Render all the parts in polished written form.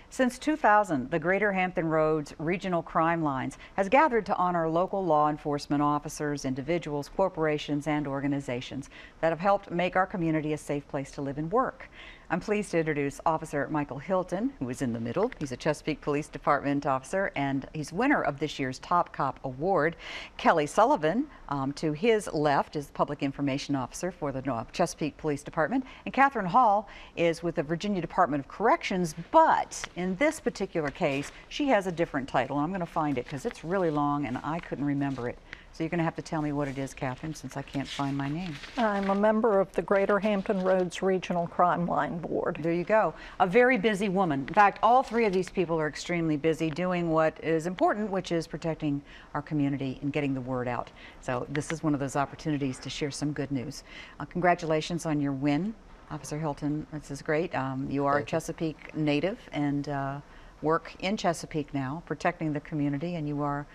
Since 2000, the Greater Hampton Roads Regional Crime Lines has gathered to honor local law enforcement officers, individuals, corporations, and organizations that have helped make our community a safe place to live and work. I'm pleased to introduce Officer Michael Hilton, who is in the middle. He's a Chesapeake Police Department officer, and he's winner of this year's Top Cop Award. Kelly Sullivan, to his left, is the Public Information Officer for the Chesapeake Police Department, and Catherine Hall is with the Virginia Department of Corrections, but in this particular case, she has a different title. I'm going to find it because it's really long and I couldn't remember it. So you're going to have to tell me what it is, Catherine, since I can't find my name. I'm a member of the Greater Hampton Roads Regional Crime Line Board. There you go. A very busy woman. In fact, all three of these people are extremely busy doing what is important, which is protecting our community and getting the word out. So this is one of those opportunities to share some good news. Congratulations on your win, Officer Hilton. This is great. You are a Chesapeake native and work in Chesapeake now, protecting the community, and you are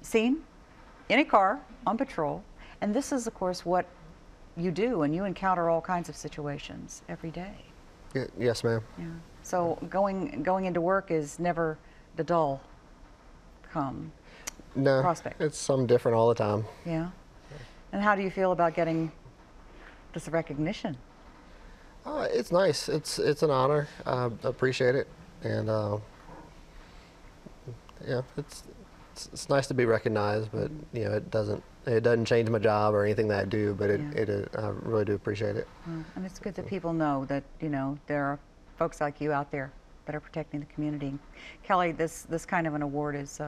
seen in a car on patrol, and this is of course what you do, and you encounter all kinds of situations every day. Yes, ma'am. Yeah. So going into work is never the dull prospect. It's something different all the time. Yeah. And how do you feel about getting this recognition? It's nice. It's an honor. I appreciate it, and yeah, it's nice to be recognized, but you know, it doesn't change my job or anything that I do, but I really do appreciate it. And it's good that people know that, you know, there are folks like you out there that are protecting the community. Kelly, this kind of an award is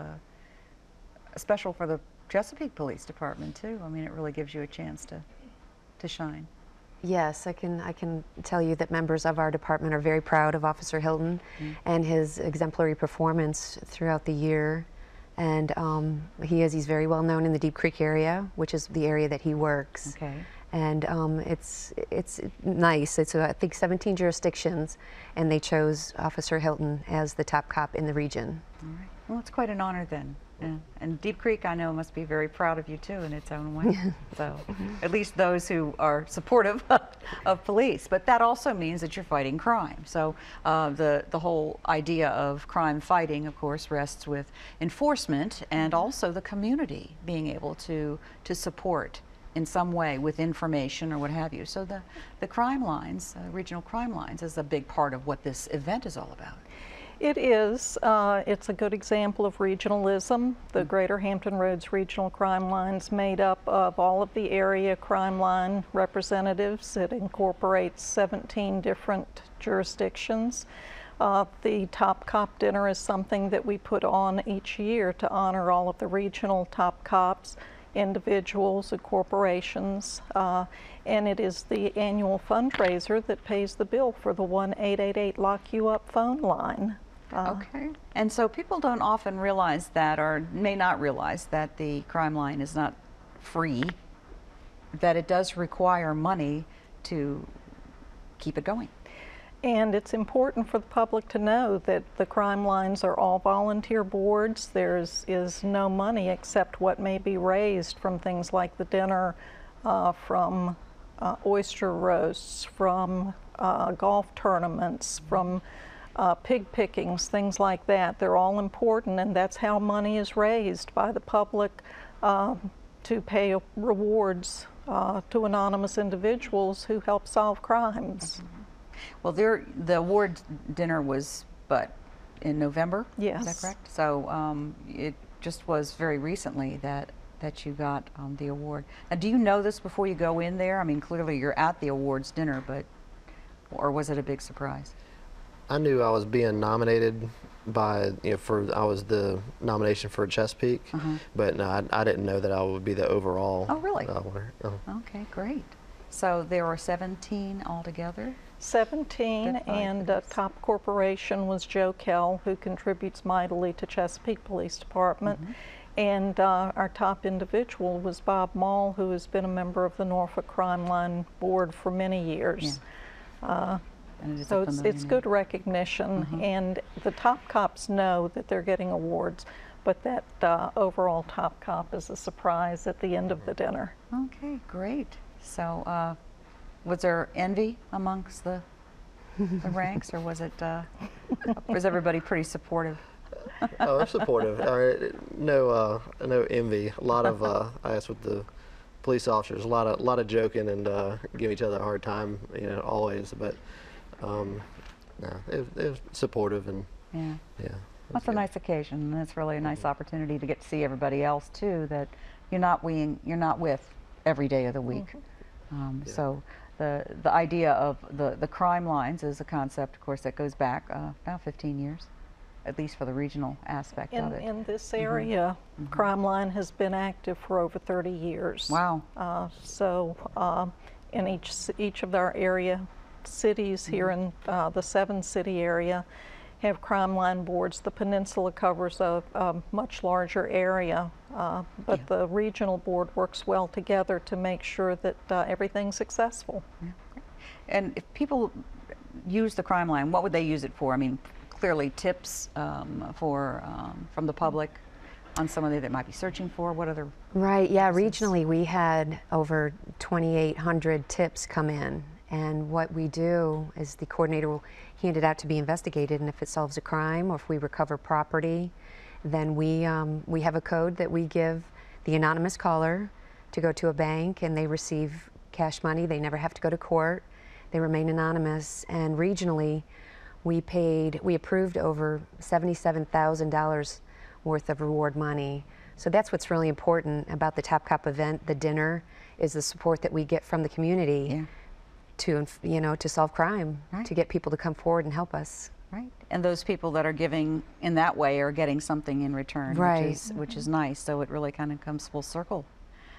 special for the Chesapeake Police Department too. I mean, it really gives you a chance to shine. Yes, I can tell you that members of our department are very proud of Officer Hilton and his exemplary performance throughout the year. And he's very well known in the Deep Creek area, which is the area that he works. Okay. And it's nice. It's I think 17 jurisdictions, and they chose Officer Hilton as the top cop in the region. All right. Well, it's quite an honor then. Yeah. And Deep Creek, I know, must be very proud of you too in its own way. So, at least those who are supportive of police. But that also means that you're fighting crime. So the whole idea of crime fighting, of course, rests with enforcement and also the community being able to support in some way with information or what have you. So the crime lines, regional crime lines, is a big part of what this event is all about. It is. It's a good example of regionalism. The Greater Hampton Roads Regional Crime Line's made up of all of the area crime line representatives. It incorporates 17 different jurisdictions. The Top Cop Dinner is something that we put on each year to honor all of the regional top cops, individuals and corporations, and it is the annual fundraiser that pays the bill for the 1-888-LOCK-YOU-UP phone line. Okay. And so people don't often realize that, or may not realize that the crime line is not free, that it does require money to keep it going. And it's important for the public to know that the crime lines are all volunteer boards. There is no money except what may be raised from things like the dinner, from oyster roasts, from golf tournaments, from pig pickings, things like that. They're all important, and that's how money is raised by the public to pay rewards to anonymous individuals who help solve crimes. Well, the award dinner was, in November? Yes. Is that correct? So it just was very recently that you got the award. Now, do you know this before you go in there? I mean, clearly you're at the awards dinner, or was it a big surprise? I knew I was being nominated by, I was the nomination for Chesapeake, but no, I didn't know that I would be the overall winner. Okay, great. So there were 17 altogether? 17, and top corporation was Joe Kell, who contributes mightily to Chesapeake Police Department. And our top individual was Bob Mall, who has been a member of the Norfolk Crime Line Board for many years. So it's good recognition, and the top cops know that they're getting awards, but that overall top cop is a surprise at the end of the dinner. Okay, great. So was there envy amongst the the ranks, or was it? Was everybody pretty supportive? Oh, they're supportive. No envy. A lot of, I guess, with the police officers, a lot of joking and give each other a hard time, always. But no, it was supportive and Yeah. yeah. That's a nice occasion, and it's really a nice opportunity to get to see everybody else too that you're not with every day of the week. So the idea of the crime lines is a concept, of course, that goes back about 15 years, at least for the regional aspect of it. In this area, Crime Line has been active for over 30 years. Wow. In each of our area cities here in the 7-city area have Crime Line boards. The peninsula covers a much larger area, but the regional board works well together to make sure that everything's successful. Yeah. And if people use the Crime Line, what would they use it for? I mean, clearly tips from the public on somebody that might be searching for. What other? Right, yeah, regionally we had over 2,800 tips come in. And what we do is the coordinator will hand it out to be investigated, and if it solves a crime or if we recover property, then we have a code that we give the anonymous caller to go to a bank, and they receive cash money. They never have to go to court. They remain anonymous. And regionally, we approved over $77,000 worth of reward money. So that's what's really important about the Top Cop event, the dinner, is the support that we get from the community. Yeah. To solve crime, right. to get people to come forward and help us. Right, and those people that are giving in that way are getting something in return, right. which is nice. So it really kind of comes full circle,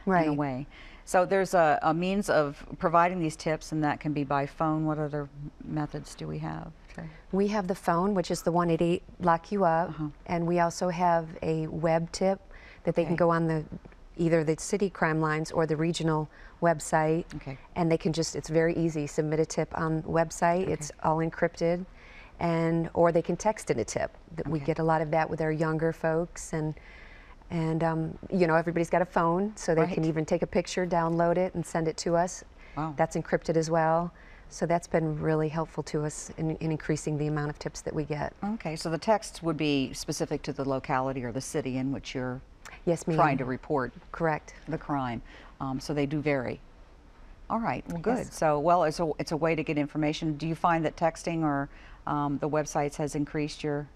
right. in a way. So there's a means of providing these tips, and that can be by phone. What other methods do we have? We have the phone, which is the 188 Lock You Up, and we also have a web tip that they can go on either the city crime lines or the regional website, and they can it's very easy, submit a tip on the website. It's all encrypted, or they can text in a tip. We get a lot of that with our younger folks, and everybody's got a phone, so they can even take a picture, download it, and send it to us. Wow. That's encrypted as well. So that's been really helpful to us in increasing the amount of tips that we get. Okay, so the texts would be specific to the locality or the city in which you're yes, ma'am. trying to report correct the crime. So they do vary. All right, well, good. Yes. So, well, it's a way to get information. Do you find that texting or the websites has increased your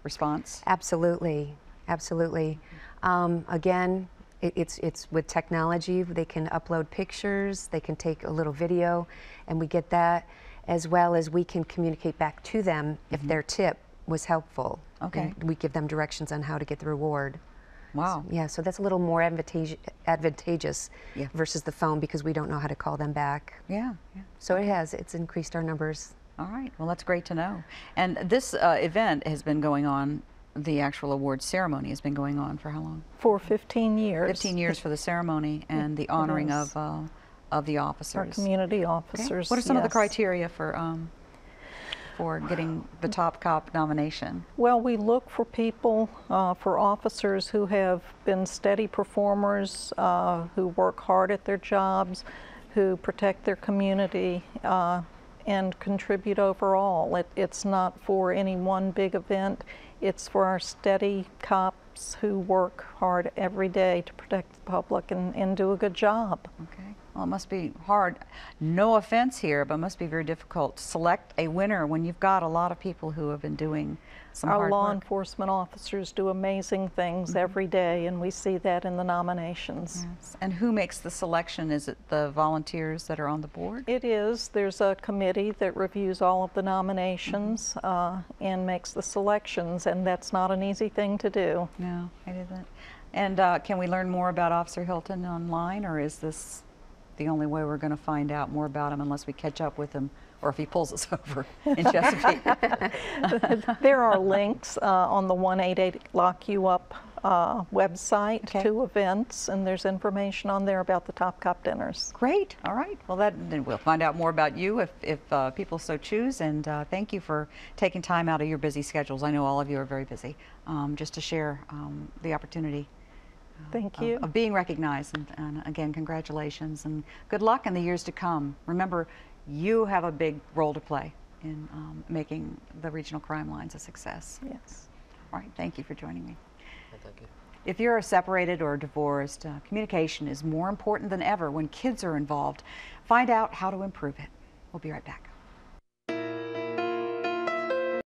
response? Absolutely, absolutely. Again, it's with technology. They can upload pictures, they can take a little video, and we get that, as well as we can communicate back to them if their tip was helpful. Okay. And we give them directions on how to get the reward. Wow. So, yeah, so that's a little more advantageous versus the phone, because we don't know how to call them back. Yeah. So it's increased our numbers. All right, well, that's great to know. And this event has been going on, the actual award ceremony has been going on for how long? For 15 years. 15 years for the ceremony and the honoring of the officers. Our community officers. Okay. What are some of the criteria for getting the Top Cop nomination? Well, we look for people, for officers who have been steady performers, who work hard at their jobs, who protect their community, and contribute overall. It's not for any one big event. It's for our steady cops who work hard every day to protect the public and do a good job. Okay. Well, it must be hard. No offense here, but it must be very difficult to select a winner when you've got a lot of people who have been doing some hard work. Our law enforcement officers do amazing things every day, and we see that in the nominations. Yes. And who makes the selection? Is it the volunteers that are on the board? It is. There's a committee that reviews all of the nominations and makes the selections, and that's not an easy thing to do. No, it isn't. And can we learn more about Officer Hilton online, or is this the only way we're going to find out more about him unless we catch up with him, or if he pulls us over in Chesapeake? There are links on the 188 Lock You Up website to events, and there's information on there about the Top Cop dinners. Great. All right. Well, then we'll find out more about you if people so choose. And thank you for taking time out of your busy schedules. I know all of you are very busy, just to share the opportunity. Thank you. Of being recognized, and again, congratulations and good luck in the years to come. Remember, you have a big role to play. in making the regional crime lines a success. Yes. All right, thank you for joining me. Thank you. If you're separated or divorced, communication is more important than ever when kids are involved. Find out how to improve it. We'll be right back.